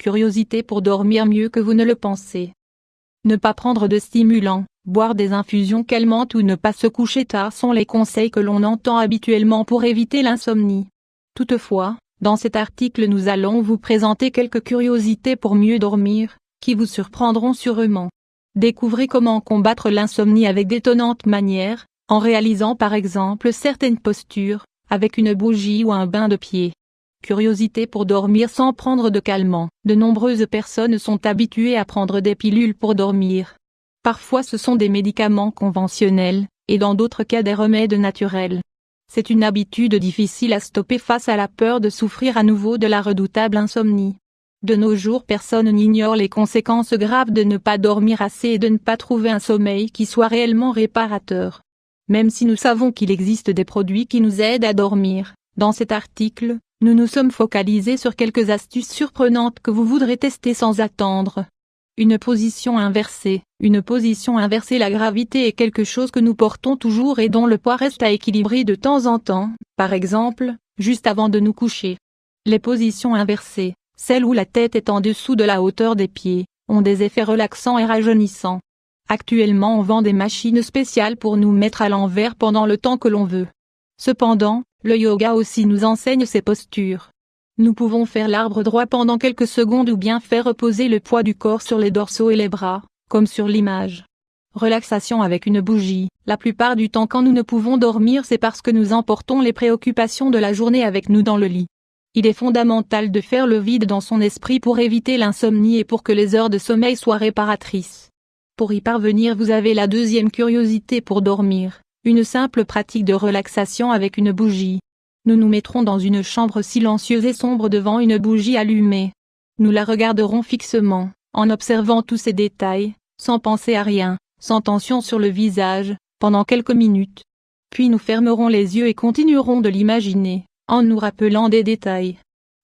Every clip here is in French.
curiosité pour dormir mieux que vous ne le pensez. Ne pas prendre de stimulants, boire des infusions calmantes ou ne pas se coucher tard sont les conseils que l'on entend habituellement pour éviter l'insomnie. Toutefois, dans cet article nous allons vous présenter quelques curiosités pour mieux dormir, qui vous surprendront sûrement. Découvrez comment combattre l'insomnie avec d'étonnantes manières, en réalisant par exemple certaines postures, avec une bougie ou un bain de pieds. Curiosité pour dormir sans prendre de calmant. De nombreuses personnes sont habituées à prendre des pilules pour dormir. Parfois ce sont des médicaments conventionnels, et dans d'autres cas des remèdes naturels. C'est une habitude difficile à stopper face à la peur de souffrir à nouveau de la redoutable insomnie. De nos jours personne n'ignore les conséquences graves de ne pas dormir assez et de ne pas trouver un sommeil qui soit réellement réparateur. Même si nous savons qu'il existe des produits qui nous aident à dormir, dans cet article, nous nous sommes focalisés sur quelques astuces surprenantes que vous voudrez tester sans attendre. Une position inversée. Une position inversée. La gravité est quelque chose que nous portons toujours et dont le poids reste à équilibrer de temps en temps, par exemple, juste avant de nous coucher. Les positions inversées, celles où la tête est en dessous de la hauteur des pieds, ont des effets relaxants et rajeunissants. Actuellement on vend des machines spéciales pour nous mettre à l'envers pendant le temps que l'on veut. Cependant, le yoga aussi nous enseigne ces postures. Nous pouvons faire l'arbre droit pendant quelques secondes ou bien faire reposer le poids du corps sur les dorsaux et les bras, comme sur l'image. Relaxation avec une bougie. La plupart du temps quand nous ne pouvons dormir c'est parce que nous emportons les préoccupations de la journée avec nous dans le lit. Il est fondamental de faire le vide dans son esprit pour éviter l'insomnie et pour que les heures de sommeil soient réparatrices. Pour y parvenir vous avez la deuxième curiosité pour dormir, une simple pratique de relaxation avec une bougie. Nous nous mettrons dans une chambre silencieuse et sombre devant une bougie allumée. Nous la regarderons fixement, en observant tous ces détails, sans penser à rien, sans tension sur le visage, pendant quelques minutes. Puis nous fermerons les yeux et continuerons de l'imaginer, en nous rappelant des détails.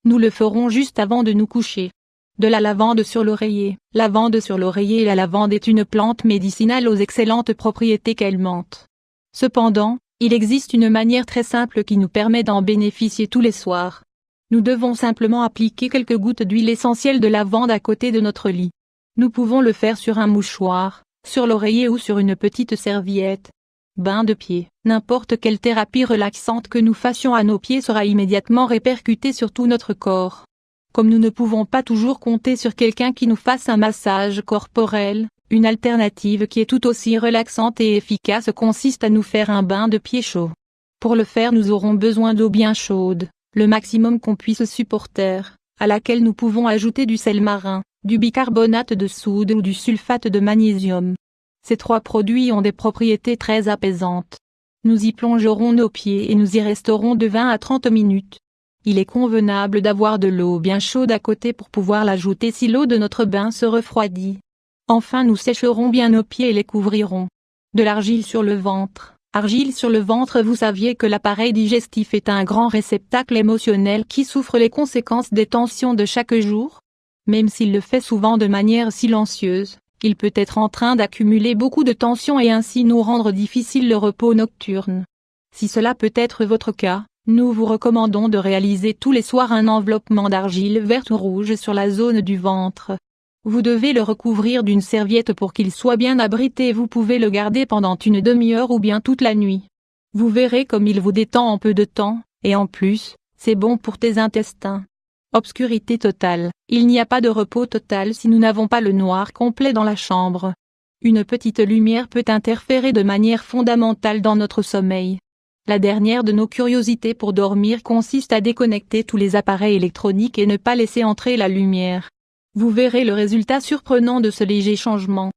Nous le ferons juste avant de nous coucher. De la lavande sur l'oreiller. Lavande sur l'oreiller. La lavande est une plante médicinale aux excellentes propriétés calmantes. Cependant, il existe une manière très simple qui nous permet d'en bénéficier tous les soirs. Nous devons simplement appliquer quelques gouttes d'huile essentielle de lavande à côté de notre lit. Nous pouvons le faire sur un mouchoir, sur l'oreiller ou sur une petite serviette. Bain de pied. N'importe quelle thérapie relaxante que nous fassions à nos pieds sera immédiatement répercutée sur tout notre corps. Comme nous ne pouvons pas toujours compter sur quelqu'un qui nous fasse un massage corporel, une alternative qui est tout aussi relaxante et efficace consiste à nous faire un bain de pied chaud. Pour le faire nous aurons besoin d'eau bien chaude, le maximum qu'on puisse supporter, à laquelle nous pouvons ajouter du sel marin, du bicarbonate de soude ou du sulfate de magnésium. Ces trois produits ont des propriétés très apaisantes. Nous y plongerons nos pieds et nous y resterons de 20 à 30 minutes. Il est convenable d'avoir de l'eau bien chaude à côté pour pouvoir l'ajouter si l'eau de notre bain se refroidit. Enfin nous sécherons bien nos pieds et les couvrirons. De l'argile sur le ventre. Argile sur le ventre. Vous saviez que l'appareil digestif est un grand réceptacle émotionnel qui souffre les conséquences des tensions de chaque jour? Même s'il le fait souvent de manière silencieuse, il peut être en train d'accumuler beaucoup de tensions et ainsi nous rendre difficile le repos nocturne. Si cela peut être votre cas, nous vous recommandons de réaliser tous les soirs un enveloppement d'argile verte ou rouge sur la zone du ventre. Vous devez le recouvrir d'une serviette pour qu'il soit bien abrité et vous pouvez le garder pendant une demi-heure ou bien toute la nuit. Vous verrez comme il vous détend en peu de temps, et en plus, c'est bon pour tes intestins. Obscurité totale. Il n'y a pas de repos total si nous n'avons pas le noir complet dans la chambre. Une petite lumière peut interférer de manière fondamentale dans notre sommeil. La dernière de nos curiosités pour dormir consiste à déconnecter tous les appareils électroniques et ne pas laisser entrer la lumière. Vous verrez le résultat surprenant de ce léger changement.